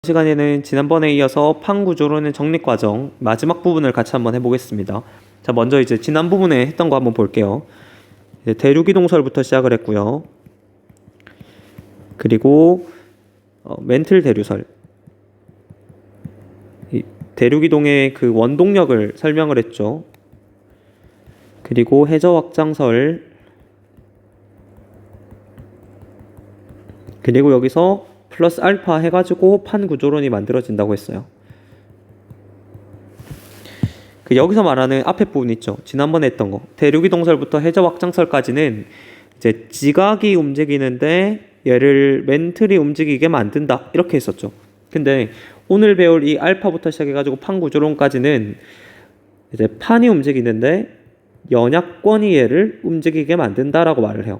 시간에는 지난번에 이어서 판 구조론의 정립 과정 마지막 부분을 같이 한번 해보겠습니다. 자, 먼저 이제 지난 부분에 했던 거 한번 볼게요. 대류기동설부터 시작을 했고요. 그리고 멘틀 대류설, 대류기동의 그 원동력을 설명을 했죠. 그리고 해저 확장설, 그리고 여기서 플러스 알파 해가지고 판 구조론이 만들어진다고 했어요. 여기서 말하는 앞에 부분 있죠. 지난번에 했던 거. 대류기동설부터 해저 확장설까지는 이제 지각이 움직이는데 얘를 멘틀이 움직이게 만든다. 이렇게 했었죠. 근데 오늘 배울 이 알파부터 시작해가지고 판 구조론까지는 이제 판이 움직이는데 연약권이 얘를 움직이게 만든다라고 말을 해요.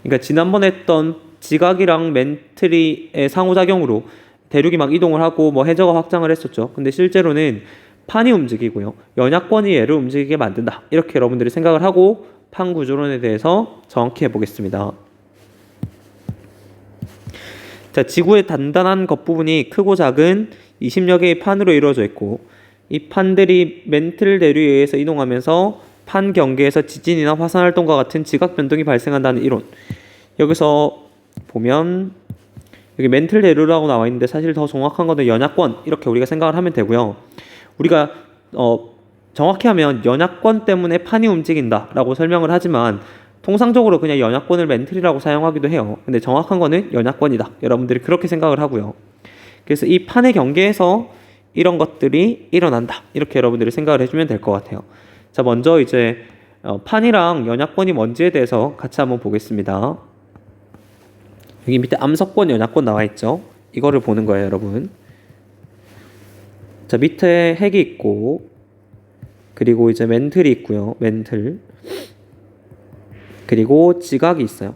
그러니까 지난번에 했던 지각이랑 멘틀의 상호작용으로 대륙이 막 이동을 하고 뭐 해저가 확장을 했었죠. 근데 실제로는 판이 움직이고요. 연약권이 얘를 움직이게 만든다. 이렇게 여러분들이 생각을 하고 판 구조론에 대해서 정확히 해보겠습니다. 자, 지구의 단단한 겉부분이 크고 작은 20여 개의 판으로 이루어져 있고 이 판들이 멘틀 대류에 의해서 이동하면서 판 경계에서 지진이나 화산 활동과 같은 지각 변동이 발생한다는 이론. 여기서 보면 여기 멘틀 대류라고 나와 있는데 사실 더 정확한 거는 연약권 이렇게 우리가 생각을 하면 되고요. 우리가 정확히 하면 연약권 때문에 판이 움직인다라고 설명을 하지만 통상적으로 그냥 연약권을 멘틀이라고 사용하기도 해요. 근데 정확한 거는 연약권이다. 여러분들이 그렇게 생각을 하고요. 그래서 이 판의 경계에서 이런 것들이 일어난다. 이렇게 여러분들이 생각을 해주면 될 것 같아요. 자, 먼저 이제 판이랑 연약권이 뭔지에 대해서 같이 한번 보겠습니다. 여기 밑에 암석권, 연약권 나와 있죠. 이거를 보는 거예요, 여러분. 자, 밑에 핵이 있고 그리고 이제 멘틀이 있고요. 멘틀. 그리고 지각이 있어요.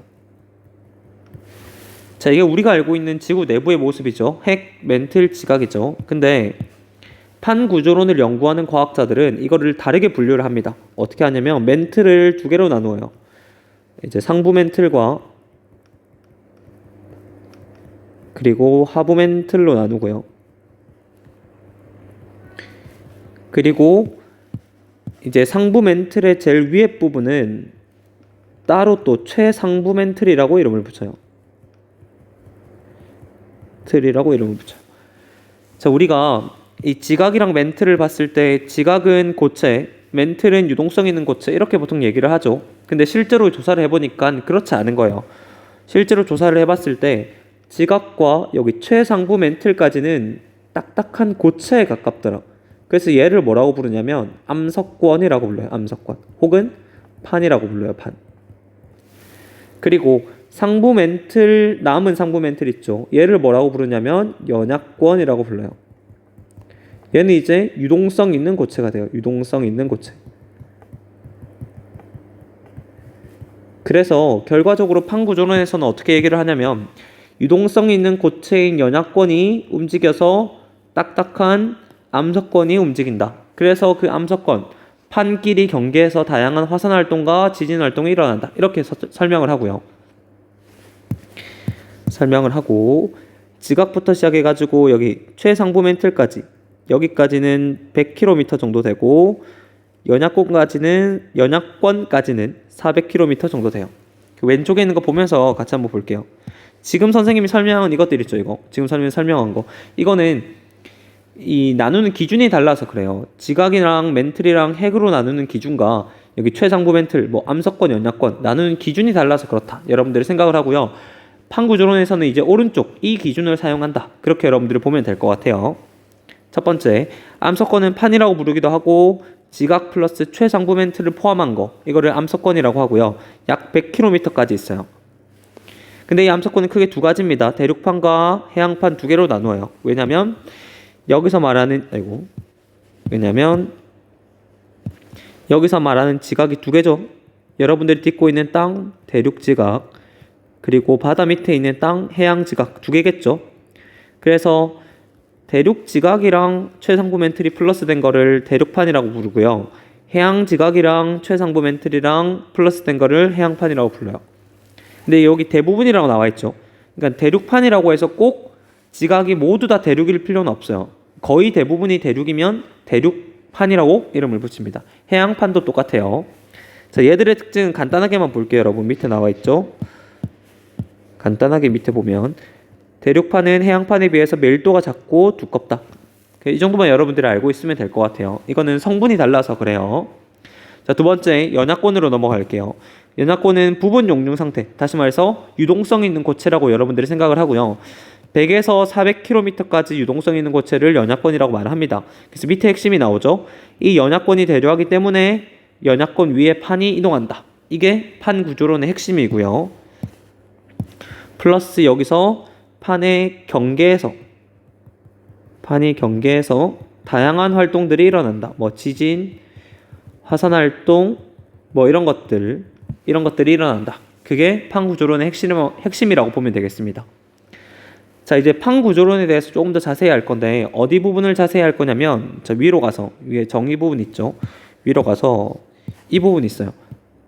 자, 이게 우리가 알고 있는 지구 내부의 모습이죠. 핵, 멘틀, 지각이죠. 근데 판 구조론을 연구하는 과학자들은 이거를 다르게 분류를 합니다. 어떻게 하냐면 멘틀을 두 개로 나누어요. 이제 상부 멘틀과 그리고 하부 멘틀로 나누고요. 그리고 이제 상부 멘틀의 제일 위에 부분은 따로 또 최상부 멘틀이라고 이름을 붙여요. 틀이라고 이름을 붙여요. 자, 우리가 이 지각이랑 멘틀을 봤을 때 지각은 고체, 멘틀은 유동성 있는 고체 이렇게 보통 얘기를 하죠. 근데 실제로 조사를 해보니까 그렇지 않은 거예요. 실제로 조사를 해봤을 때 지각과 여기 최상부 멘틀까지는 딱딱한 고체에 가깝더라. 그래서 얘를 뭐라고 부르냐면 암석권이라고 불러요. 암석권. 혹은 판이라고 불러요. 판. 그리고 상부 멘틀, 남은 상부 멘틀 있죠. 얘를 뭐라고 부르냐면 연약권이라고 불러요. 얘는 이제 유동성 있는 고체가 돼요. 유동성 있는 고체. 그래서 결과적으로 판 구조론에서는 어떻게 얘기를 하냐면 유동성 있는 고체인 연약권이 움직여서 딱딱한 암석권이 움직인다. 그래서 그 암석권, 판끼리 경계에서 다양한 화산 활동과 지진 활동이 일어난다. 이렇게 설명을 하고요. 설명을 하고 지각부터 시작해가지고 여기 최상부 멘틀까지 여기까지는 100km 정도 되고 연약권까지는 400km 정도 돼요. 왼쪽에 있는 거 보면서 같이 한번 볼게요. 지금 선생님이 설명한 이것들 있죠. 이거 지금 선생님이 설명한 거 이거는 이 나누는 기준이 달라서 그래요. 지각이랑 멘틀이랑 핵으로 나누는 기준과 여기 최상부 멘틀, 뭐 암석권, 연약권 나누는 기준이 달라서 그렇다. 여러분들이 생각을 하고요. 판 구조론에서는 이제 오른쪽 이 기준을 사용한다. 그렇게 여러분들이 보면 될 것 같아요. 첫 번째, 암석권은 판이라고 부르기도 하고 지각 플러스 최상부 멘틀을 포함한 거 이거를 암석권이라고 하고요. 약 100km까지 있어요. 근데 이 암석권은 크게 두 가지입니다. 대륙판과 해양판 두 개로 나누어요. 왜냐면 여기서 말하는 지각이 두 개죠. 여러분들이 딛고 있는 땅 대륙 지각 그리고 바다 밑에 있는 땅 해양 지각 두 개겠죠. 그래서 대륙 지각이랑 최상부 멘틀이 플러스 된 거를 대륙판이라고 부르고요. 해양 지각이랑 최상부 멘틀이랑 플러스 된 거를 해양판이라고 불러요. 근데 여기 대부분이라고 나와 있죠. 그러니까 대륙판이라고 해서 꼭 지각이 모두 다 대륙일 필요는 없어요. 거의 대부분이 대륙이면 대륙판이라고 이름을 붙입니다. 해양판도 똑같아요. 자, 얘들의 특징은 간단하게만 볼게요. 여러분 밑에 나와 있죠. 간단하게 밑에 보면 대륙판은 해양판에 비해서 밀도가 작고 두껍다. 이 정도만 여러분들이 알고 있으면 될 것 같아요. 이거는 성분이 달라서 그래요. 자, 두 번째 연약권으로 넘어갈게요. 연약권은 부분 용융 상태, 다시 말해서 유동성 있는 고체라고 여러분들이 생각을 하고요. 100에서 400km까지 유동성 있는 고체를 연약권이라고 말합니다. 그래서 밑에 핵심이 나오죠. 이 연약권이 대류하기 때문에 연약권 위에 판이 이동한다. 이게 판 구조론의 핵심이고요. 플러스 여기서 판이 경계에서 다양한 활동들이 일어난다. 뭐 지진, 화산 활동, 뭐 이런 것들이 일어난다. 그게 판 구조론의 핵심이라고 보면 되겠습니다. 자, 이제 판 구조론에 대해서 조금 더 자세히 할 건데 어디 부분을 자세히 할 거냐면 저 위로 가서 위에 정의 부분 있죠. 위로 가서 이 부분 있어요.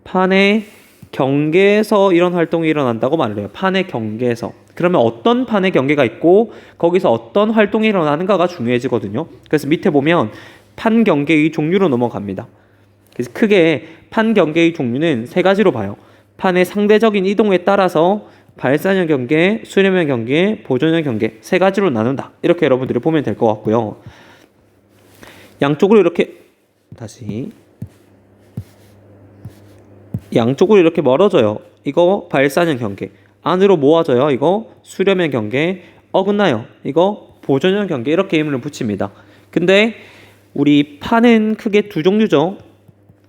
판의 경계에서 이런 활동이 일어난다고 말을 해요. 판의 경계에서. 그러면 어떤 판의 경계가 있고 거기서 어떤 활동이 일어나는가가 중요해지거든요. 그래서 밑에 보면 판 경계의 종류로 넘어갑니다. 그래서 크게 판 경계의 종류는 세 가지로 봐요. 판의 상대적인 이동에 따라서 발산형 경계, 수렴형 경계, 보존형 경계 세 가지로 나눈다. 이렇게 여러분들이 보면 될 것 같고요. 양쪽으로 이렇게 멀어져요. 이거 발산형 경계. 안으로 모아져요. 이거 수렴형 경계. 어긋나요. 이거 보존형 경계. 이렇게 이름을 붙입니다. 근데 우리 판은 크게 두 종류죠.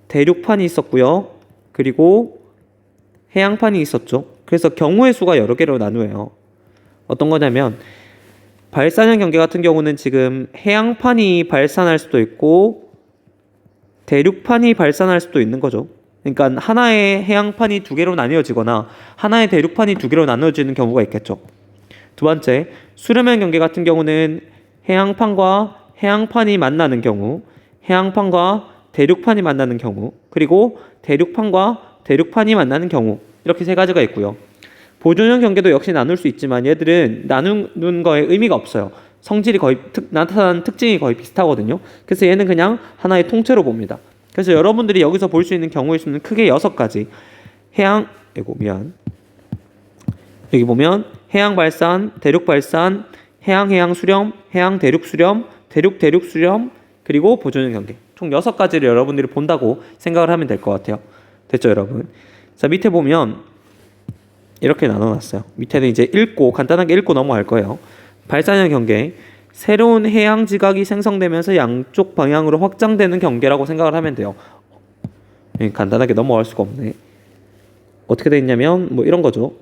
대륙판이 있었고요. 그리고 해양판이 있었죠. 그래서 경우의 수가 여러 개로 나누어요. 어떤 거냐면 발산형 경계 같은 경우는 지금 해양판이 발산할 수도 있고 대륙판이 발산할 수도 있는 거죠. 그러니까 하나의 해양판이 두 개로 나뉘어지거나 하나의 대륙판이 두 개로 나뉘어지는 경우가 있겠죠. 두 번째, 수렴형 경계 같은 경우는 해양판과 해양판이 만나는 경우, 해양판과 대륙판이 만나는 경우, 그리고 대륙판과 대륙판이 만나는 경우, 이렇게 세 가지가 있고요. 보존형 경계도 역시 나눌 수 있지만 얘들은 나누는 거에 의미가 없어요. 성질이 거의 나타나는 특징이 거의 비슷하거든요. 그래서 얘는 그냥 하나의 통째로 봅니다. 그래서 여러분들이 여기서 볼 수 있는 경우의 수는 크게 6가지. 여기 보면 해양 발산, 대륙 발산, 해양 수렴, 해양 대륙 수렴, 대륙 수렴, 그리고 보존형 경계. 총 6가지를 여러분들이 본다고 생각을 하면 될 것 같아요. 됐죠, 여러분? 자, 밑에 보면 이렇게 나눠놨어요. 밑에는 이제 간단하게 읽고 넘어갈 거예요. 발산형 경계. 새로운 해양 지각이 생성되면서 양쪽 방향으로 확장되는 경계라고 생각을 하면 돼요. 간단하게 넘어갈 수가 없네. 어떻게 돼 있냐면 뭐 이런 거죠.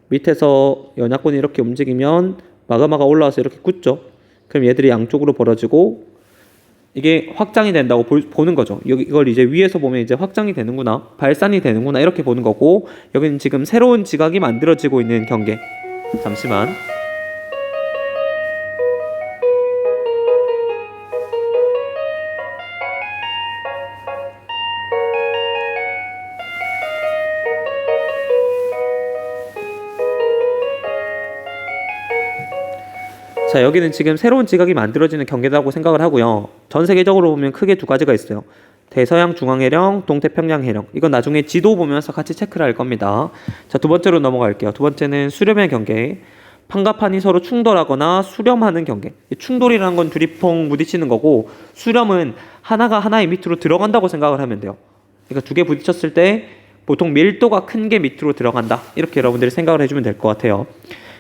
밑에서 연약권이 이렇게 움직이면 마그마가 올라와서 이렇게 굳죠. 그럼 얘들이 양쪽으로 벌어지고 이게 확장이 된다고 보는 거죠. 이걸 이제 위에서 보면 이제 확장이 되는구나, 발산이 되는구나 이렇게 보는 거고, 여기는 지금 새로운 지각이 만들어지고 있는 경계. 잠시만. 자, 여기는 지금 새로운 지각이 만들어지는 경계라고 생각을 하고요. 전 세계적으로 보면 크게 두 가지가 있어요. 대서양 중앙해령, 동태평양 해령. 이건 나중에 지도 보면서 같이 체크를 할 겁니다. 자, 두 번째로 넘어갈게요. 두 번째는 수렴의 경계. 판과 판이 서로 충돌하거나 수렴하는 경계. 충돌이라는 건 둘이 펑 부딪히는 거고, 수렴은 하나가 하나의 밑으로 들어간다고 생각을 하면 돼요. 그러니까 두 개 부딪혔을 때 보통 밀도가 큰 게 밑으로 들어간다. 이렇게 여러분들이 생각을 해주면 될 것 같아요.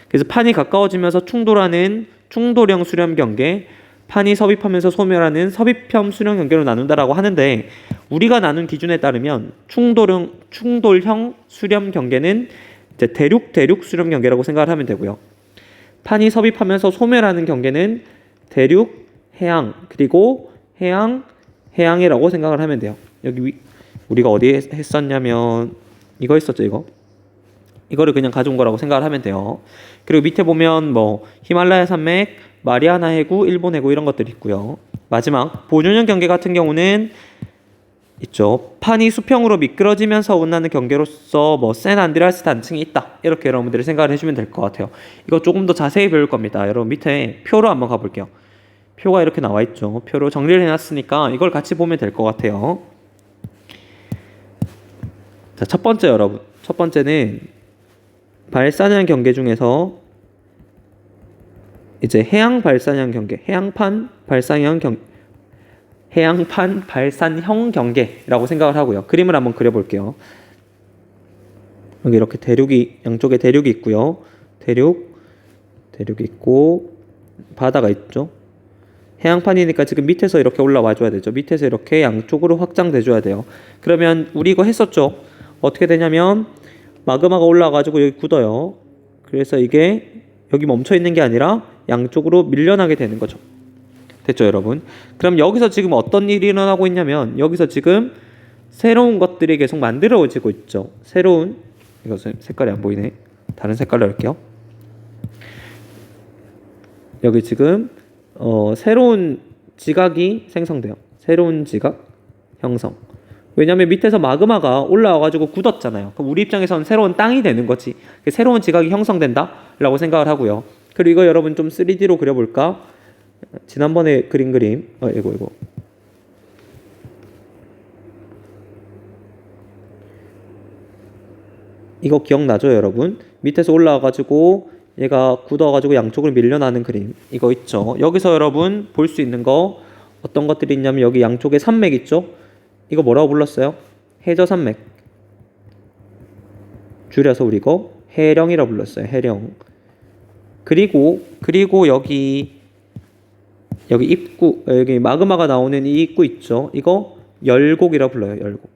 그래서 판이 가까워지면서 충돌하는 충돌형 수렴 경계, 판이 섭입하면서 소멸하는 섭입형 수렴 경계로 나눈다라고 하는데, 우리가 나눈 기준에 따르면 충돌형 수렴 경계는 이제 대륙 수렴 경계라고 생각을 하면 되고요. 판이 섭입하면서 소멸하는 경계는 대륙, 해양, 그리고 해양이라고 생각을 하면 돼요. 여기 우리가 어디에 했었냐면 이거 있었죠, 이거를 그냥 가져온 거라고 생각을 하면 돼요. 그리고 밑에 보면 뭐 히말라야 산맥, 마리아나 해구, 일본 해구 이런 것들이 있고요. 마지막 보존형 경계 같은 경우는 있죠. 판이 수평으로 미끄러지면서 운하는 경계로서 뭐 센 안드레아스 단층이 있다. 이렇게 여러분들이 생각을 해주면 될 것 같아요. 이거 조금 더 자세히 배울 겁니다. 여러분 밑에 표로 한번 가볼게요. 표가 이렇게 나와 있죠. 표로 정리를 해놨으니까 이걸 같이 보면 될 것 같아요. 자, 첫 번째 여러분. 첫 번째는 발산형 경계 중에서 이제 해양 발산형 경계, 해양판 발산형 경계라고 생각을 하고요. 그림을 한번 그려볼게요. 여기 이렇게 양쪽에 대륙이 있고요. 대륙이 있고 바다가 있죠. 해양판이니까 지금 밑에서 이렇게 올라와 줘야 되죠. 밑에서 이렇게 양쪽으로 확장돼 줘야 돼요. 그러면 우리 이거 했었죠. 어떻게 되냐면 마그마가 올라와가지고 여기 굳어요. 그래서 이게 여기 멈춰 있는 게 아니라 양쪽으로 밀려나게 되는 거죠. 됐죠, 여러분? 그럼 여기서 지금 어떤 일이 일어나고 있냐면 여기서 지금 새로운 것들이 계속 만들어지고 있죠. 이거 색깔이 안 보이네. 다른 색깔로 할게요. 여기 지금 새로운 지각이 생성돼요. 새로운 지각 형성. 왜냐면 밑에서 마그마가 올라와가지고 굳었잖아요. 그럼 우리 입장에서는 새로운 땅이 되는 거지. 새로운 지각이 형성된다 라고 생각을 하고요. 그리고 이거 여러분 좀 3D로 그려볼까? 지난번에 그린 그림. 이거. 이거 기억나죠, 여러분? 밑에서 올라와가지고 얘가 굳어가지고 양쪽으로 밀려나는 그림. 이거 있죠. 여기서 여러분 볼 수 있는 거 어떤 것들이 있냐면 여기 양쪽에 산맥 있죠? 이거 뭐라고 불렀어요? 해저산맥. 줄여서 우리 이거 해령이라고 불렀어요. 해령. 그리고 여기 입구, 여기 마그마가 나오는 이 입구 있죠? 이거 열곡이라고 불러요. 열곡.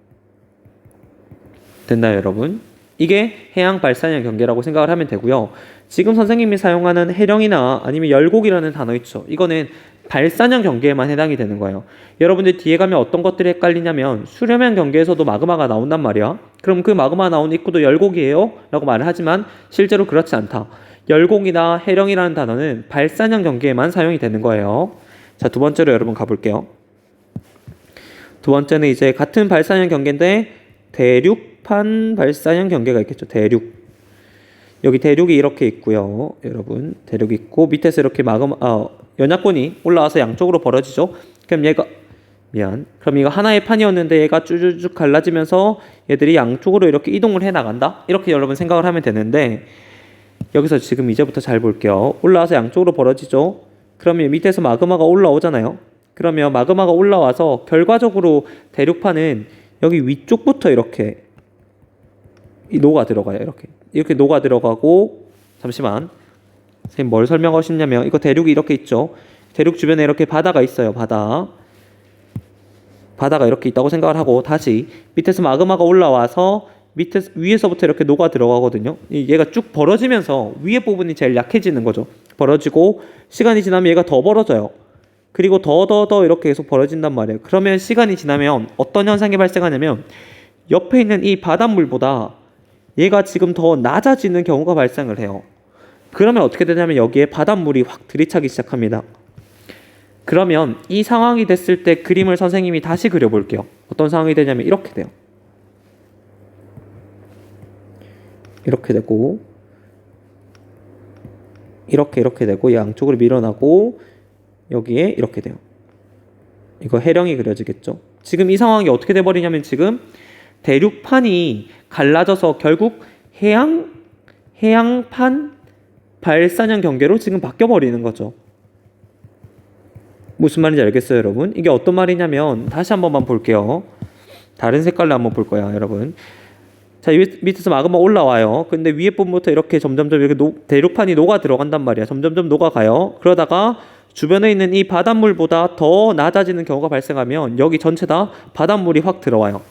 됐나요, 여러분? 이게 해양 발산형 경계라고 생각을 하면 되고요. 지금 선생님이 사용하는 해령이나 아니면 열곡이라는 단어 있죠? 이거는 발산형 경계에만 해당이 되는 거예요. 여러분들 뒤에 가면 어떤 것들이 헷갈리냐면 수렴형 경계에서도 마그마가 나온단 말이야. 그럼 그 마그마 나온 입구도 열곡이에요? 라고 말을 하지만 실제로 그렇지 않다. 열곡이나 해령이라는 단어는 발산형 경계에만 사용이 되는 거예요. 자, 두 번째로 여러분 가볼게요. 두 번째는 이제 같은 발산형 경계인데 대륙판 발산형 경계가 있겠죠. 여기 대륙이 이렇게 있고요. 여러분 대륙이 있고 밑에서 이렇게 연약권이 올라와서 양쪽으로 벌어지죠. 그럼 그럼 이거 하나의 판이었는데 얘가 쭈쭈쭈 갈라지면서 얘들이 양쪽으로 이렇게 이동을 해 나간다. 이렇게 여러분 생각을 하면 되는데 여기서 지금 이제부터 잘 볼게요. 올라와서 양쪽으로 벌어지죠. 그러면 밑에서 마그마가 올라오잖아요. 그러면 마그마가 올라와서 결과적으로 대륙판은 여기 위쪽부터 이렇게 녹아 들어가요. 이렇게 녹아 들어가고, 잠시만. 선생님 뭘 설명하고 싶냐면 이거 대륙이 이렇게 있죠. 대륙 주변에 이렇게 바다가 있어요. 바다가 이렇게 있다고 생각을 하고 다시 밑에서 마그마가 올라와서 위에서부터 이렇게 녹아 들어가거든요. 얘가 쭉 벌어지면서 위에 부분이 제일 약해지는 거죠. 벌어지고 시간이 지나면 얘가 더 벌어져요. 그리고 더 이렇게 계속 벌어진단 말이에요. 그러면 시간이 지나면 어떤 현상이 발생하냐면 옆에 있는 이 바닷물보다 얘가 지금 더 낮아지는 경우가 발생을 해요. 그러면 어떻게 되냐면 여기에 바닷물이 확 들이차기 시작합니다. 그러면 이 상황이 됐을 때 그림을 선생님이 다시 그려볼게요. 어떤 상황이 되냐면 이렇게 돼요. 이렇게 되고 이렇게 되고 양쪽으로 밀어나고 여기에 이렇게 돼요. 이거 해령이 그려지겠죠. 지금 이 상황이 어떻게 돼버리냐면 지금 대륙판이 갈라져서 결국 해양판 발산형 경계로 지금 바뀌어버리는 거죠. 무슨 말인지 알겠어요, 여러분? 이게 어떤 말이냐면 다시 한 번만 볼게요. 다른 색깔로 한번 볼 거야, 여러분. 자, 밑에서 마그마 올라와요. 근데 위에 부분부터 이렇게 점점점 이렇게 대륙판이 녹아 들어간단 말이야. 점점점 녹아가요. 그러다가 주변에 있는 이 바닷물보다 더 낮아지는 경우가 발생하면 여기 전체 다 바닷물이 확 들어와요.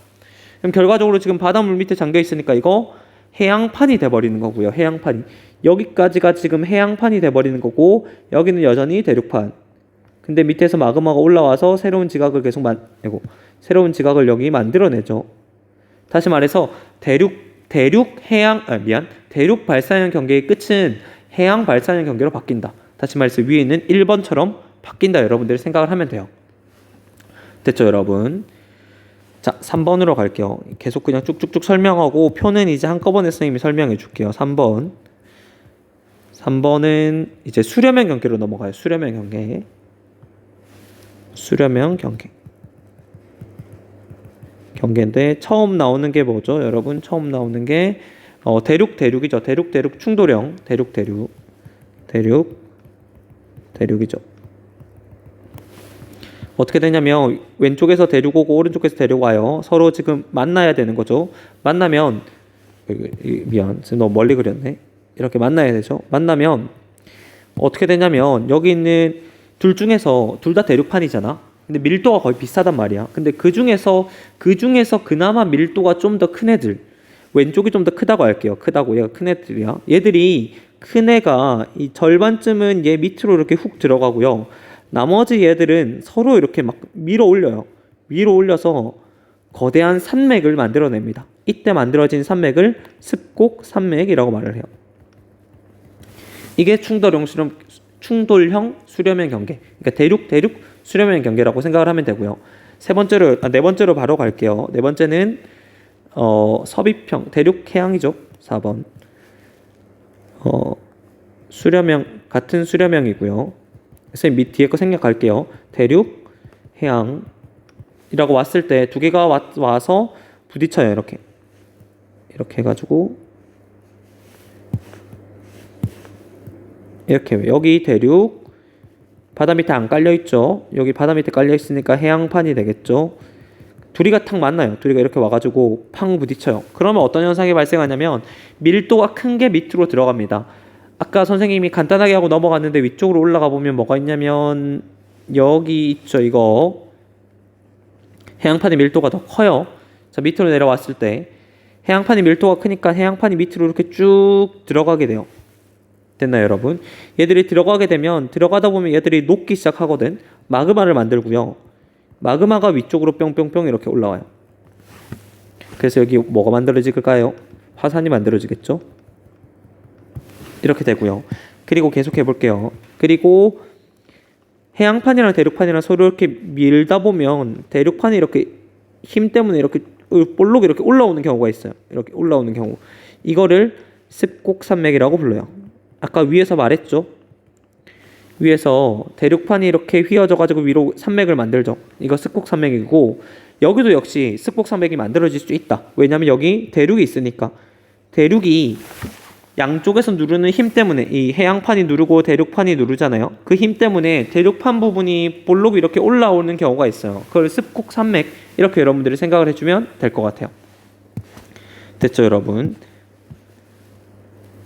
그럼 결과적으로 지금 바닷물 밑에 잠겨 있으니까 이거 해양판이 돼버리는 거고요. 해양판이. 여기까지가 지금 해양판이 돼버리는 거고 여기는 여전히 대륙판. 근데 밑에서 마그마가 올라와서 새로운 지각을 새로운 지각을 여기 만들어내죠. 다시 말해서 대륙 발산형 경계의 끝은 해양 발산형 경계로 바뀐다. 다시 말해서 위에 있는 1번처럼 바뀐다. 여러분들이 생각을 하면 돼요. 됐죠, 여러분? 자, 3번으로 갈게요. 계속 그냥 쭉쭉쭉 설명하고 표는 이제 한꺼번에 선생님이 설명해 줄게요. 3번. 3번은 이제 수렴형 경계로 넘어가요. 수렴형 경계. 수렴형 경계. 경계인데 처음 나오는 게 뭐죠? 여러분 처음 나오는 게 대륙이죠. 대륙 충돌형. 대륙이죠. 어떻게 되냐면 왼쪽에서 대륙 오고 오른쪽에서 대륙 와요. 서로 지금 만나야 되는 거죠. 만나면 미안, 지금 너무 멀리 그렸네. 이렇게 만나야 되죠. 만나면 어떻게 되냐면 여기 있는 둘 중에서 둘 다 대륙판이잖아. 근데 밀도가 거의 비슷하단 말이야. 근데 그 중에서 그나마 밀도가 좀 더 큰 애들, 왼쪽이 좀 더 크다고 할게요. 크다고, 얘가 큰 애들이야. 얘들이 큰 애가 이 절반쯤은 얘 밑으로 이렇게 훅 들어가고요. 나머지 얘들은 서로 이렇게 막 밀어 올려요. 밀어 올려서 거대한 산맥을 만들어냅니다. 이때 만들어진 산맥을 습곡 산맥이라고 말을 해요. 이게 충돌형 수렴형 경계. 그러니까 대륙 수렴형 경계라고 생각을 하면 되고요. 네 번째로 바로 갈게요. 네 번째는 서비평 대륙 해양이죠. 4번. 같은 수렴형이고요. 선생님 밑 뒤에 거 생략할게요. 대륙, 해양이라고 왔을 때 두 개가 와서 부딪혀요. 이렇게 해가지고 이렇게 여기 대륙 바다 밑에 안 깔려 있죠. 여기 바다 밑에 깔려 있으니까 해양판이 되겠죠. 둘이가 탁 만나요. 둘이가 이렇게 와가지고 팡 부딪혀요. 그러면 어떤 현상이 발생하냐면 밀도가 큰 게 밑으로 들어갑니다. 아까 선생님이 간단하게 하고 넘어갔는데 위쪽으로 올라가 보면 뭐가 있냐면 여기 있죠. 이거 해양판의 밀도가 더 커요. 자, 밑으로 내려왔을 때 해양판의 밀도가 크니까 해양판이 밑으로 이렇게 쭉 들어가게 돼요. 됐나요, 여러분? 얘들이 들어가게 되면 들어가다 보면 얘들이 녹기 시작하거든. 마그마를 만들고요. 마그마가 위쪽으로 뿅뿅뿅 이렇게 올라와요. 그래서 여기 뭐가 만들어질까요? 화산이 만들어지겠죠? 이렇게 되고요. 그리고 계속 해볼게요. 그리고 해양판이랑 대륙판이랑 서로 이렇게 밀다 보면 대륙판이 이렇게 힘 때문에 이렇게 볼록이 이렇게 올라오는 경우가 있어요. 이렇게 올라오는 경우. 이거를 습곡산맥이라고 불러요. 아까 위에서 말했죠. 위에서 대륙판이 이렇게 휘어져 가지고 위로 산맥을 만들죠. 이거 습곡산맥이고 여기도 역시 습곡산맥이 만들어질 수 있다. 왜냐면 여기 대륙이 있으니까. 대륙이 양쪽에서 누르는 힘 때문에 이 해양판이 누르고 대륙판이 누르잖아요. 그 힘 때문에 대륙판 부분이 볼록 이렇게 올라오는 경우가 있어요. 그걸 습곡산맥 이렇게 여러분들이 생각을 해주면 될 것 같아요. 됐죠, 여러분?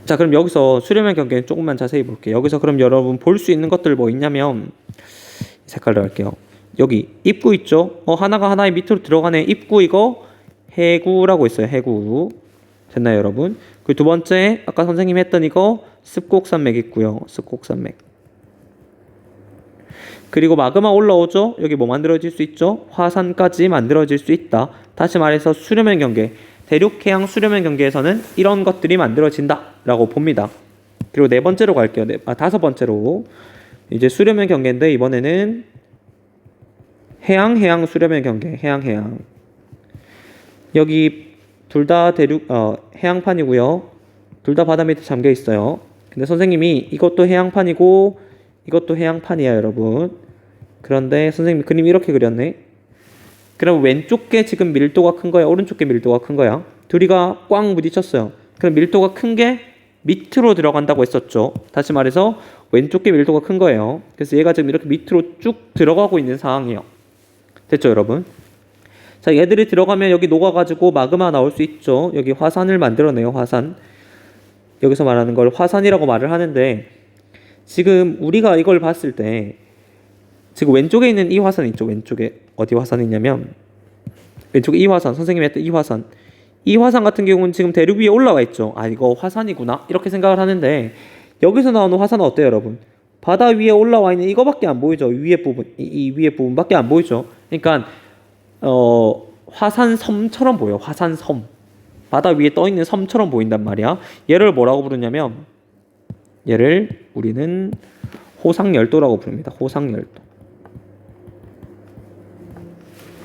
자, 그럼 여기서 수렴형 경계는 조금만 자세히 볼게요. 여기서 그럼 여러분 볼 수 있는 것들 뭐 있냐면 색깔로 할게요. 여기 입구 있죠? 하나가 하나의 밑으로 들어가네. 입구 이거 해구라고 있어요. 해구. 됐나요, 여러분? 그 두 번째 아까 선생님이 했던 이거 습곡산맥 있고요. 습곡산맥. 그리고 마그마 올라오죠? 여기 뭐 만들어질 수 있죠? 화산까지 만들어질 수 있다. 다시 말해서 수렴형 경계. 대륙 해양 수렴형 경계에서는 이런 것들이 만들어진다라고 봅니다. 그리고 네 번째로 갈게요. 다섯 번째로 이제 수렴형 경계인데 이번에는 해양 수렴형 경계. 해양. 여기 둘 다 해양판이고요. 둘 다 바다 밑에 잠겨 있어요. 근데 선생님이 이것도 해양판이고 이것도 해양판이야, 여러분. 그런데 선생님이 그림 이렇게 그렸네. 그럼 왼쪽 게 지금 밀도가 큰 거야, 오른쪽 게 밀도가 큰 거야? 둘이가 꽝 부딪혔어요. 그럼 밀도가 큰 게 밑으로 들어간다고 했었죠. 다시 말해서 왼쪽 게 밀도가 큰 거예요. 그래서 얘가 지금 이렇게 밑으로 쭉 들어가고 있는 상황이에요. 됐죠, 여러분? 자, 얘들이 들어가면 여기 녹아가지고 마그마 나올 수 있죠. 여기 화산을 만들어내요, 화산. 여기서 말하는 걸 화산이라고 말을 하는데 지금 우리가 이걸 봤을 때 지금 왼쪽에 있는 이 화산 있죠. 왼쪽에 어디 화산이 있냐면 왼쪽에 이 화산, 선생님이 했던 이 화산. 이 화산 같은 경우는 지금 대륙 위에 올라와 있죠. 아, 이거 화산이구나 이렇게 생각을 하는데 여기서 나오는 화산은 어때요, 여러분? 바다 위에 올라와 있는 이거밖에 안 보이죠. 위에 부분, 이 위에 부분밖에 안 보이죠. 그러니까 화산 섬처럼 보여. 화산 섬. 바다 위에 떠 있는 섬처럼 보인단 말이야. 얘를 뭐라고 부르냐면 얘를 우리는 호상열도라고 부릅니다. 호상열도.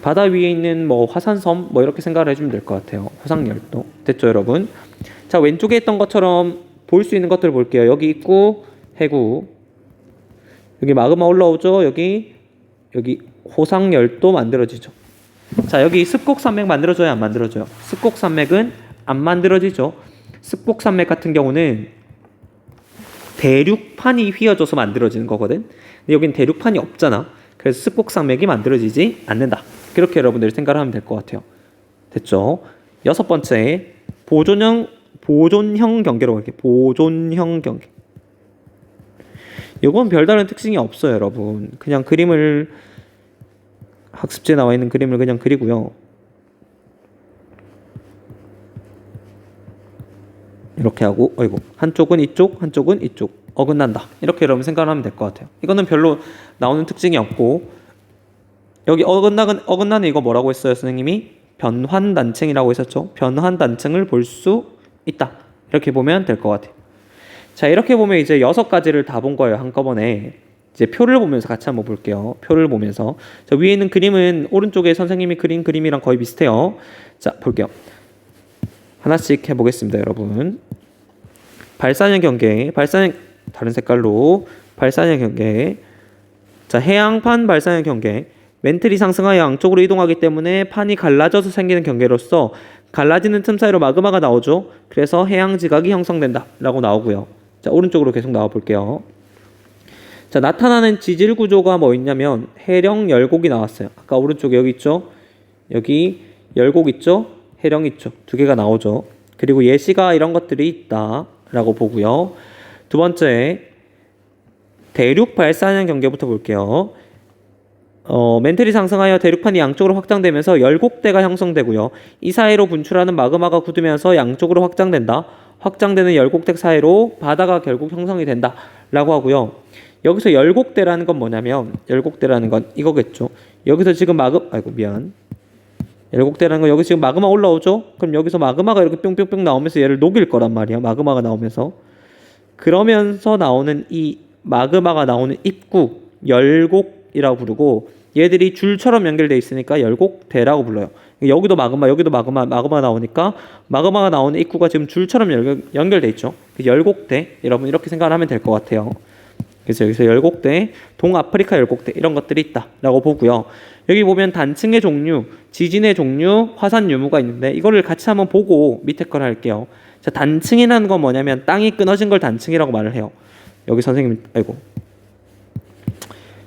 바다 위에 있는 뭐 화산섬 뭐 이렇게 생각을 해주면 될 것 같아요. 화산열도. 됐죠, 여러분? 자, 왼쪽에 있던 것처럼 볼 수 있는 것들을 볼게요. 여기 입구, 해구. 여기 마그마 올라오죠. 여기 호상열도 만들어지죠. 자, 여기 습곡산맥 만들어져요, 안 만들어져요? 습곡산맥은 안 만들어지죠. 습곡산맥 같은 경우는 대륙판이 휘어져서 만들어지는 거거든. 근데 여긴 대륙판이 없잖아. 그래서 습곡산맥이 만들어지지 않는다. 그렇게 여러분들이 생각을 하면 될 것 같아요. 됐죠? 여섯 번째, 보존형 경계로 갈게요. 보존형 경계. 이건 별다른 특징이 없어요, 여러분. 그냥 그림을 학습지에 나와 있는 그림을 그냥 그리고요. 이렇게 하고, 어이구, 한쪽은 이쪽, 한쪽은 이쪽. 어긋난다. 이렇게 여러분 생각을 하면 될 것 같아요. 이거는 별로 나오는 특징이 없고, 여기 어긋나는 이거 뭐라고 했어요, 선생님이? 변환단층이라고 했었죠. 변환단층을 볼 수 있다. 이렇게 보면 될 것 같아요. 자, 이렇게 보면 이제 6가지를 다 본 거예요, 한꺼번에. 이제 표를 보면서 같이 한번 볼게요. 표를 보면서. 자, 위에 있는 그림은 오른쪽에 선생님이 그린 그림이랑 거의 비슷해요. 자, 볼게요. 하나씩 해보겠습니다, 여러분. 발산형 경계, 다른 색깔로 발산형 경계. 자, 해양판 발산형 경계. 멘틀이 상승하여 양쪽으로 이동하기 때문에 판이 갈라져서 생기는 경계로서 갈라지는 틈 사이로 마그마가 나오죠. 그래서 해양 지각이 형성된다 라고 나오고요. 자, 오른쪽으로 계속 나와 볼게요. 자, 나타나는 지질 구조가 뭐 있냐면 해령 열곡이 나왔어요. 아까 오른쪽에 여기 있죠. 여기 열곡 있죠. 해령 있죠. 두 개가 나오죠. 그리고 예시가 이런 것들이 있다 라고 보고요. 두 번째, 대륙 발산형 경계부터 볼게요. 멘틀이 상승하여 대륙판이 양쪽으로 확장되면서 열곡대가 형성되고요. 이 사이로 분출하는 마그마가 굳으면서 양쪽으로 확장된다. 확장되는 열곡대 사이로 바다가 결국 형성이 된다 라고 하고요. 여기서 열곡대라는 건 뭐냐면, 열곡대라는 건 이거겠죠. 여기서 지금 열곡대라는 건 여기 지금 마그마 올라오죠. 그럼 여기서 마그마가 이렇게 뿅뿅뿅 나오면서 얘를 녹일 거란 말이야. 마그마가 나오면서. 그러면서 나오는 이 마그마가 나오는 입구, 열곡이라고 부르고, 얘들이 줄처럼 연결되어 있으니까 열곡대라고 불러요. 여기도 마그마 나오니까 마그마가 나오는 입구가 지금 줄처럼 연결되어 있죠. 열곡대, 여러분 이렇게 생각을 하면 될 것 같아요. 그래서 여기서 열곡대, 동아프리카 열곡대 이런 것들이 있다라고 보고요. 여기 보면 단층의 종류, 지진의 종류, 화산 유무가 있는데 이거를 같이 한번 보고 밑에 걸 할게요. 자, 단층이라는 건 뭐냐면 땅이 끊어진 걸 단층이라고 말을 해요. 여기 선생님,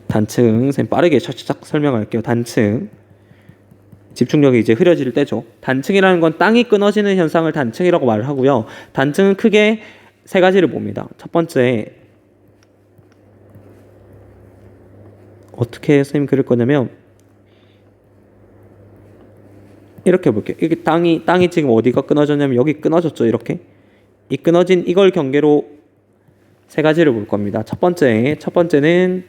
단층, 선생님 빠르게 차차차 설명할게요. 단층. 집중력이 이제 흐려질 때죠. 단층이라는 건 땅이 끊어지는 현상을 단층이라고 말을 하고요. 단층은 크게 세 가지를 봅니다. 첫 번째, 어떻게 선생님 그릴 거냐면 이렇게 볼게요. 이게 땅이 지금 어디가 끊어졌냐면 여기 끊어졌죠. 이렇게 이 끊어진 이걸 경계로 세 가지를 볼 겁니다. 첫 번째는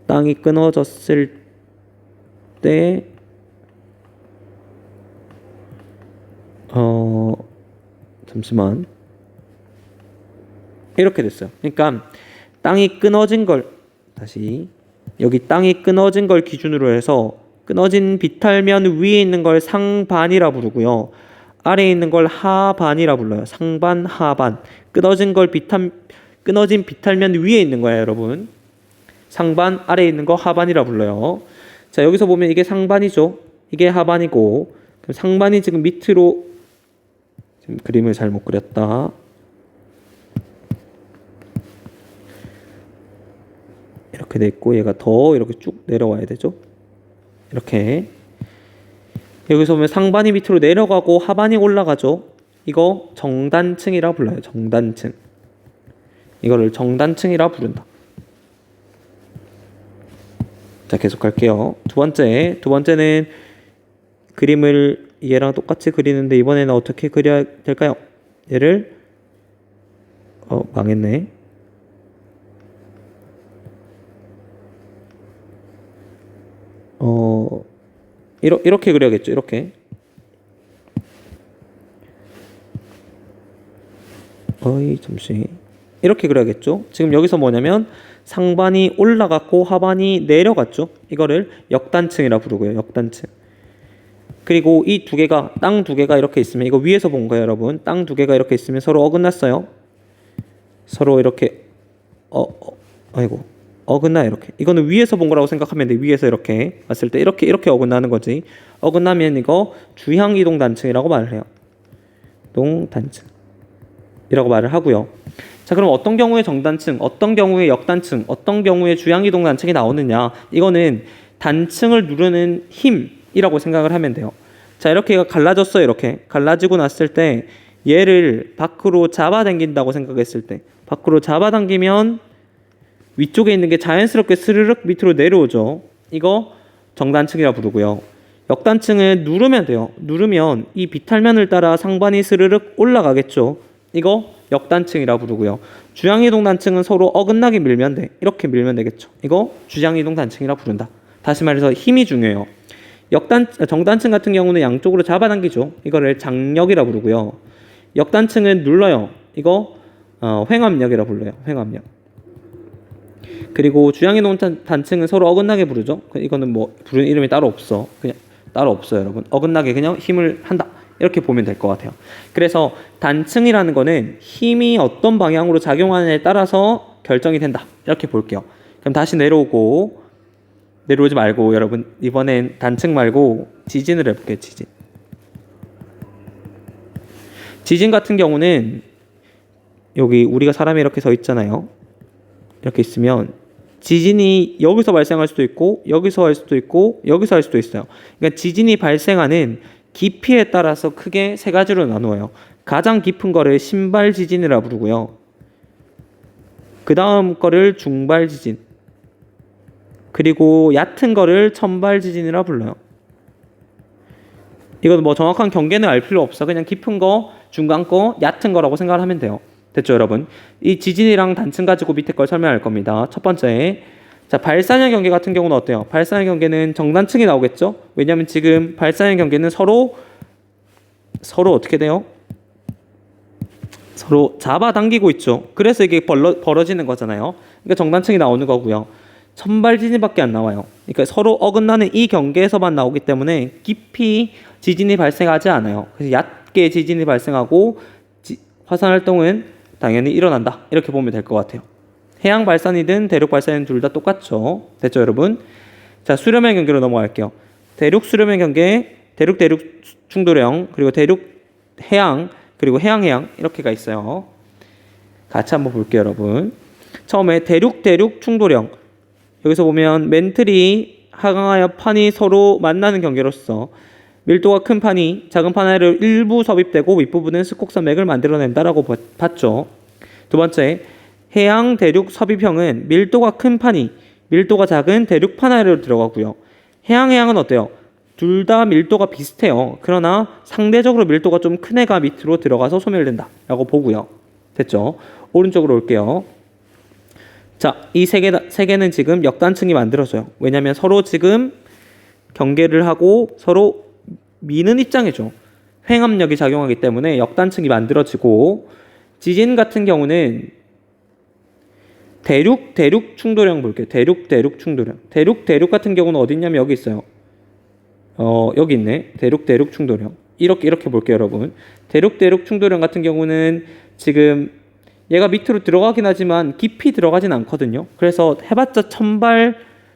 땅이 끊어졌을 때 잠시만, 이렇게 됐어요. 그러니까 땅이 끊어진 걸 여기 땅이 끊어진 걸 기준으로 해서 끊어진 비탈면 위에 있는 걸 상반이라 부르고요. 아래에 있는 걸 하반이라 불러요. 상반, 하반. 끊어진 비탈면 위에 있는 거예요, 여러분. 상반, 아래에 있는 거 하반이라 불러요. 자, 여기서 보면 이게 상반이죠. 이게 하반이고, 그럼 상반이 지금 밑으로, 지금 그림을 잘못 그렸다. 이렇게 돼 있고, 얘가 더 이렇게 쭉 내려와야 되죠. 이렇게. 여기서 보면 상반이 밑으로 내려가고 하반이 올라가죠. 이거 정단층이라 불러요. 정단층. 이거를 정단층이라 부른다. 자, 계속 갈게요. 두 번째는 그림을 얘랑 똑같이 그리는데 이번에는 어떻게 그려야 될까요? 얘를 망했네. 이렇게 그려야겠죠. 이렇게. 잠시. 이렇게 그려야겠죠. 지금 여기서 뭐냐면 상반이 올라갔고 하반이 내려갔죠. 이거를 역단층이라 부르고요. 역단층. 그리고 이 두 개가 땅 두 개가 이렇게 있으면 이거 위에서 본 거예요, 여러분. 땅 두 개가 이렇게 있으면 서로 어긋났어요. 서로 이렇게 아이고 어긋나 이렇게. 이거는 위에서 본 거라고 생각하면 돼. 위에서 이렇게 봤을 때 이렇게 어긋나는 거지. 어긋나면 이거 주향 이동 단층이라고 말을 해요. 이동 단층이라고 말을 하고요. 자, 그럼 어떤 경우에 정단층, 어떤 경우에 역단층, 어떤 경우에 주향 이동 단층이 나오느냐? 이거는 단층을 누르는 힘이라고 생각을 하면 돼요. 자, 이렇게 갈라졌어요. 이렇게 갈라지고 났을 때 얘를 밖으로 잡아당긴다고 생각했을 때 밖으로 잡아당기면 위쪽에 있는 게 자연스럽게 스르륵 밑으로 내려오죠. 이거 정단층이라 부르고요. 역단층은 누르면 돼요. 누르면 이 비탈면을 따라 상반이 스르륵 올라가겠죠. 이거 역단층이라 부르고요. 주향이동 단층은 서로 어긋나게 밀면 돼. 이렇게 밀면 되겠죠. 이거 주향이동 단층이라 부른다. 다시 말해서 힘이 중요해요. 정단층 같은 경우는 양쪽으로 잡아당기죠. 이거를 장력이라 부르고요. 역단층은 눌러요. 이거 횡압력이라 불러요. 횡압력. 그리고 주향이동 단층은 서로 어긋나게 부르죠. 이거는 뭐 부르는 이름이 따로 없어. 그냥 따로 없어요, 여러분. 어긋나게 그냥 힘을 한다. 이렇게 보면 될 것 같아요. 그래서 단층이라는 거는 힘이 어떤 방향으로 작용하느냐에 따라서 결정이 된다. 이렇게 볼게요. 그럼 다시 내려오지 말고 여러분 이번엔 단층 말고 지진을 해볼게요. 지진 같은 경우는 여기 우리가 사람이 이렇게 서 있잖아요. 이렇게 있으면 지진이 여기서 발생할 수도 있고 여기서 할 수도 있고 여기서 할 수도 있어요. 그러니까 지진이 발생하는 깊이에 따라서 크게 세 가지로 나누어요. 가장 깊은 거를 신발 지진이라 부르고요. 그 다음 거를 중발 지진. 그리고 얕은 거를 천발 지진이라 불러요. 이건 뭐 정확한 경계는 알 필요 없어. 그냥 깊은 거, 중간 거, 얕은 거라고 생각을 하면 돼요. 됐죠, 여러분? 이 지진이랑 단층 가지고 밑에 걸 설명할 겁니다. 첫 번째, 자, 발산형 경계 같은 경우는 어때요? 발산형 경계는 정단층이 나오겠죠? 왜냐면 지금 발산형 경계는 서로 어떻게 돼요? 서로 잡아당기고 있죠. 그래서 이게 벌어지는 거잖아요. 그러니까 정단층이 나오는 거고요. 천발 지진밖에 안 나와요. 그러니까 서로 어긋나는 이 경계에서만 나오기 때문에 깊이 지진이 발생하지 않아요. 그래서 얕게 지진이 발생하고 화산 활동은 당연히 일어난다. 이렇게 보면 될 것 같아요. 해양 발산이든 대륙 발산이든 둘 다 똑같죠. 됐죠, 여러분? 자, 수렴의 경계로 넘어갈게요. 대륙 수렴의 경계, 대륙 충돌형, 그리고 대륙 해양, 그리고 해양 이렇게가 있어요. 같이 한번 볼게요, 여러분. 처음에 대륙 충돌형. 여기서 보면 멘틀이 하강하여 판이 서로 만나는 경계로서 밀도가 큰 판이 작은 판 하나를 일부 섭입되고 윗부분은 스콕선맥을 만들어낸다라고 봤죠. 두 번째, 해양 대륙 섭입형은 밀도가 큰 판이 밀도가 작은 대륙판 아래로 들어가고요. 해양은 어때요? 둘 다 밀도가 비슷해요. 그러나 상대적으로 밀도가 좀 큰 애가 밑으로 들어가서 소멸된다 라고 보고요. 됐죠? 오른쪽으로 올게요. 자, 이 세 개는 지금 역단층이 만들어져요. 왜냐면 서로 지금 경계를 하고 서로 미는 입장이죠. 횡압력이 작용하기 때문에 역단층이 만들어지고, 지진 같은 경우는 대륙 충돌형 볼게요. 대륙 충돌형. 대륙 같은 경우는 어디 있냐면 여기 있어요. 여기 있네. 대륙 충돌형. 이렇게 볼게요, 여러분. 대륙 충돌형 같은 경우는 지금 얘가 밑으로 들어가긴 하지만 깊이 들어가진 않거든요. 그래서 해봤자 천발,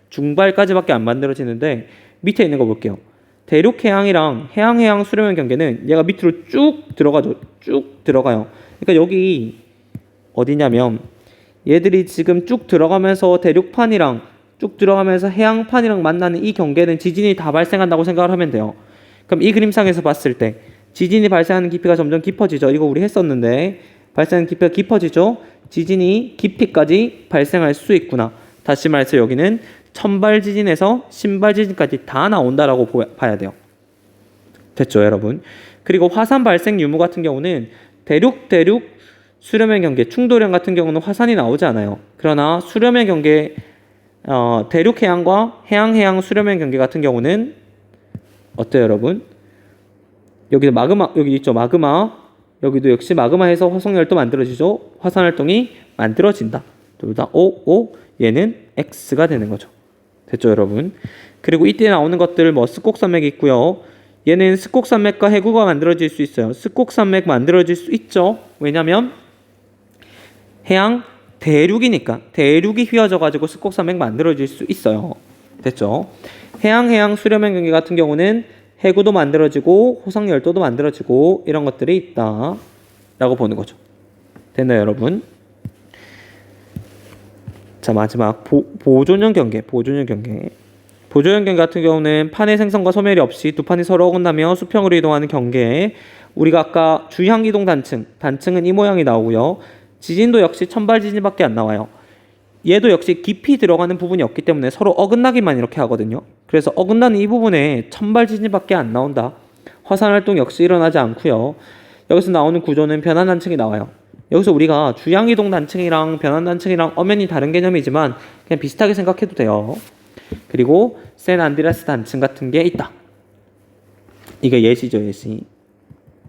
중발까지밖에 안 만들어지는데 밑에 있는 거 볼게요. 대륙 해양이랑 해양 수렴형 경계는 얘가 밑으로 쭉 들어가죠. 쭉 들어가요. 그러니까 여기 어디냐면 얘들이 지금 쭉 들어가면서 대륙판이랑 쭉 들어가면서 해양판이랑 만나는 이 경계는 지진이 다 발생한다고 생각을 하면 돼요. 그럼 이 그림상에서 봤을 때 지진이 발생하는 깊이가 점점 깊어지죠. 이거 우리 했었는데 발생하는 깊이가 깊어지죠. 지진이 깊이까지 발생할 수 있구나. 다시 말해서 여기는 천발 지진에서 신발 지진까지 다 나온다라고 봐야 돼요. 됐죠, 여러분? 그리고 화산 발생 유무 같은 경우는 대륙 수렴의 경계, 충돌형 같은 경우는 화산이 나오지 않아요. 그러나 수렴의 경계, 대륙 해양과 해양 수렴의 경계 같은 경우는 어때요, 여러분? 여기 마그마, 여기 있죠, 마그마. 여기도 역시 마그마에서 화석열도 만들어지죠. 화산활동이 만들어진다. 둘 다 O, 얘는 X가 되는 거죠. 됐죠, 여러분? 그리고 이때 나오는 것들 뭐 스콕산맥이 있고요. 얘는 스콕산맥과 해구가 만들어질 수 있어요. 스콕산맥 만들어질 수 있죠. 왜냐면 해양 대륙이니까 대륙이 휘어져 가지고 스콕산맥 만들어질 수 있어요. 됐죠? 해양 수렴형 경계 같은 경우는 해구도 만들어지고 호상열도도 만들어지고 이런 것들이 있다 라고 보는 거죠. 됐나요, 여러분? 자, 마지막 보존형 경계. 보존형 경계 같은 경우는 판의 생성과 소멸이 없이 두 판이 서로 어긋나며 수평으로 이동하는 경계. 우리가 아까 주향 이동 단층은 이 모양이 나오고요. 지진도 역시 천발 지진밖에 안 나와요. 얘도 역시 깊이 들어가는 부분이 없기 때문에 서로 어긋나기만 이렇게 하거든요. 그래서 어긋나는 이 부분에 천발 지진밖에 안 나온다. 화산활동 역시 일어나지 않고요. 여기서 나오는 구조는 변환단층이 나와요. 여기서 우리가 주양이동 단층이랑 변환단층이랑 엄연히 다른 개념이지만 그냥 비슷하게 생각해도 돼요. 그리고 샌안드레아스 단층 같은 게 있다. 이게 예시죠, 예시.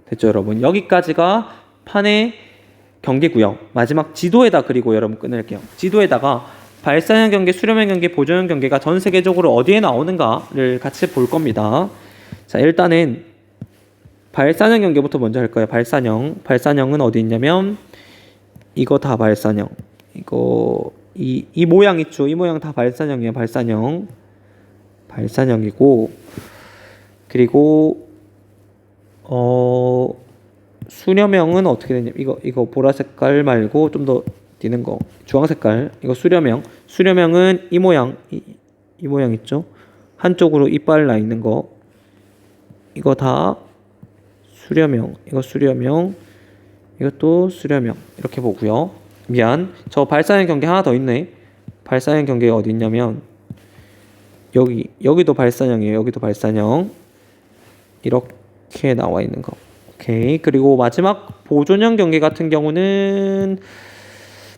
됐죠, 여러분? 여기까지가 판의 경계구역. 마지막 지도에다 그리고 여러분 끊을게요. 지도에다가 발산형 경계, 수렴형 경계, 보존형 경계가 전 세계적으로 어디에 나오는가를 같이 볼 겁니다. 자, 일단은 발산형 경계부터 먼저 할 거예요. 발산형은 어디 있냐면 이거 다 발산형. 이거 이 모양 있죠. 이 모양 다 발산형이에요. 발산형이고 그리고 수렴형은 어떻게 되냐? 이거 보라 색깔 말고 좀 더 띄는 거 주황 색깔. 이거 수렴형은 이 모양 이 모양 있죠? 한쪽으로 이빨 나 있는 거. 이거 다 수렴형. 이것도 수렴형. 이렇게 보고요. 미안. 저 발산형 경계 하나 더 있네. 발산형 경계 어디 있냐면 여기도 발산형이에요. 여기도 발산형. 이렇게 나와 있는 거. 오케이. 그리고 마지막 보존형 경계 같은 경우는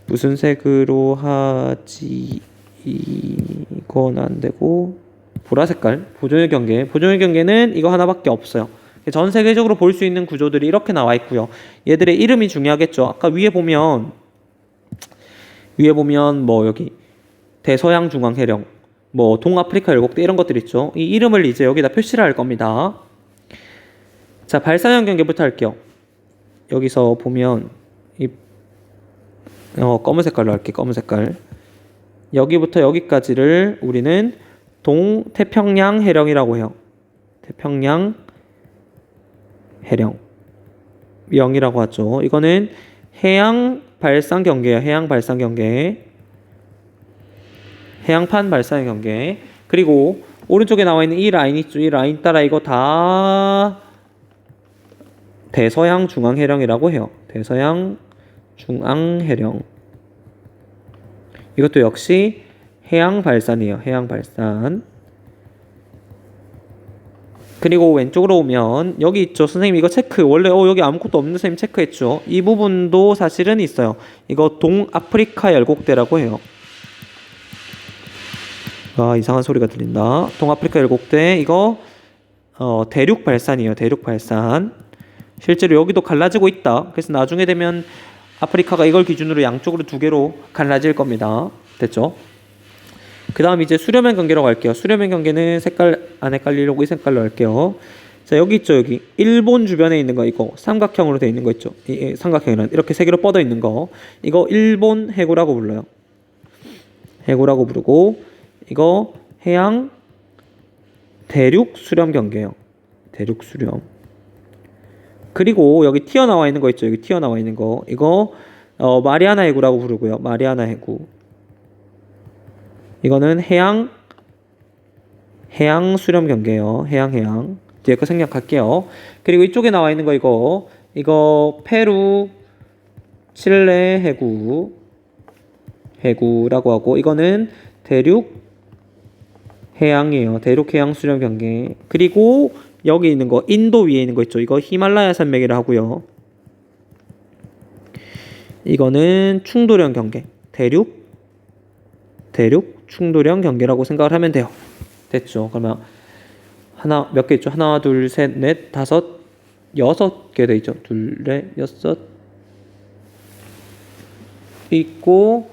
무슨 색으로 하지? 이건 안 되고 보라 색깔. 보존형 경계는 이거 하나밖에 없어요. 전 세계적으로 볼 수 있는 구조들이 이렇게 나와 있고요. 얘들의 이름이 중요하겠죠. 아까 위에 보면 뭐 여기 대서양 중앙 해령, 뭐 동아프리카 열곡대 이런 것들 있죠. 이 이름을 이제 여기다 표시를 할 겁니다. 자, 발산형 경계부터 할게요. 여기서 보면 이 검은 색깔로 할게. 검은 색깔. 여기부터 여기까지를 우리는 동태평양 해령이라고 해요. 태평양 해령 0이라고 하죠. 이거는 해양 발산 경계예요. 해양판 발산 경계. 그리고 오른쪽에 나와 있는 이 라인 있죠. 이 라인 따라 이거 다 대서양 중앙 해령이라고 해요. 대서양 중앙 해령. 이것도 역시 해양 발산이에요. 해양 발산. 그리고 왼쪽으로 오면 여기 있죠. 선생님 이거 체크. 원래 여기 아무것도 없는 선생님 체크했죠. 이 부분도 사실은 있어요. 이거 동아프리카 열곡대라고 해요. 아, 이상한 소리가 들린다. 동아프리카 열곡대. 이거 대륙 발산이에요. 대륙 발산. 실제로 여기도 갈라지고 있다. 그래서 나중에 되면 아프리카가 이걸 기준으로 양쪽으로 두 개로 갈라질 겁니다. 됐죠? 그 다음 이제 수렴형 경계로 갈게요. 수렴형 경계는 색깔 안 헷갈리려고 이 색깔로 할게요. 자, 여기 있죠. 여기 일본 주변에 있는 거 이거 삼각형으로 되어 있는 거 있죠. 이 삼각형이란 이렇게 세 개로 뻗어 있는 거 이거 일본 해구라고 불러요. 해구라고 부르고 이거 해양 대륙 수렴 경계예요. 대륙 수렴. 그리고 여기 튀어나와 있는 거 있죠. 여기 튀어나와 있는 거 이거 마리아나 해구라고 부르고요. 마리아나 해구. 이거는 해양 수렴 경계예요. 해양 뒤에 거 생략할게요. 그리고 이쪽에 나와 있는 거 이거 페루 칠레 해구라고 하고 이거는 대륙 해양이에요. 대륙 해양 수렴 경계. 그리고 여기 있는 거 인도 위에 있는 거 있죠. 이거 히말라야 산맥이라 하고요. 이거는 충돌형 경계. 대륙 충돌형 경계라고 생각을 하면 돼요. 됐죠? 그러면 몇 개 있죠? 하나, 둘, 셋, 넷, 다섯, 6개 돼 있죠. 둘, 넷, 여섯 있고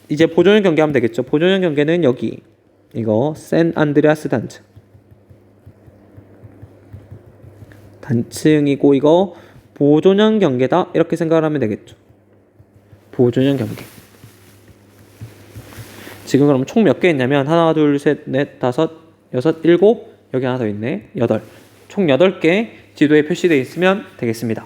이제 보존형 경계 하면 되겠죠. 보존형 경계는 여기 이거 샌 안드레아스 단층이고 이거 보존형 경계다 이렇게 생각을 하면 되겠죠. 보존형 경계. 지금 그럼 총 몇 개 있냐면 하나, 둘, 셋, 넷, 다섯, 여섯, 일곱, 여기 하나 더 있네. 8. 총 8개 지도에 표시되어 있으면 되겠습니다.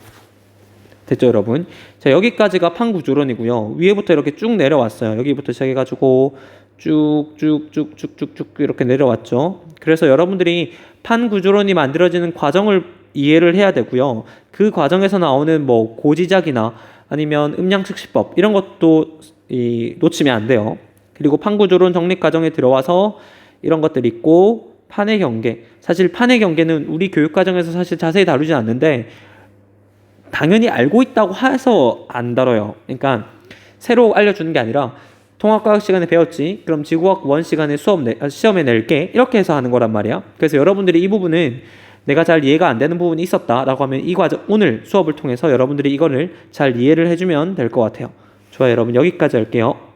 됐죠, 여러분? 자, 여기까지가 판구조론이고요. 위에부터 이렇게 쭉 내려왔어요. 여기부터 시작해가지고 쭉쭉쭉쭉쭉쭉 이렇게 내려왔죠. 그래서 여러분들이 판구조론이 만들어지는 과정을 이해를 해야 되고요. 그 과정에서 나오는 뭐 고지작이나 아니면 음양측시법 이런 것도 놓치면 안 돼요. 그리고 판구조론 정립 과정에 들어와서 이런 것들이 있고 판의 경계. 사실 판의 경계는 우리 교육 과정에서 사실 자세히 다루지 않는데 당연히 알고 있다고 해서 안 다뤄요. 그러니까 새로 알려주는 게 아니라 통합과학 시간에 배웠지. 그럼 지구과학 1 시간에 시험에 낼게. 이렇게 해서 하는 거란 말이야. 그래서 여러분들이 이 부분은 내가 잘 이해가 안 되는 부분이 있었다라고 하면 이 과정 오늘 수업을 통해서 여러분들이 이거를 잘 이해를 해주면 될 것 같아요. 좋아요, 여러분 여기까지 할게요.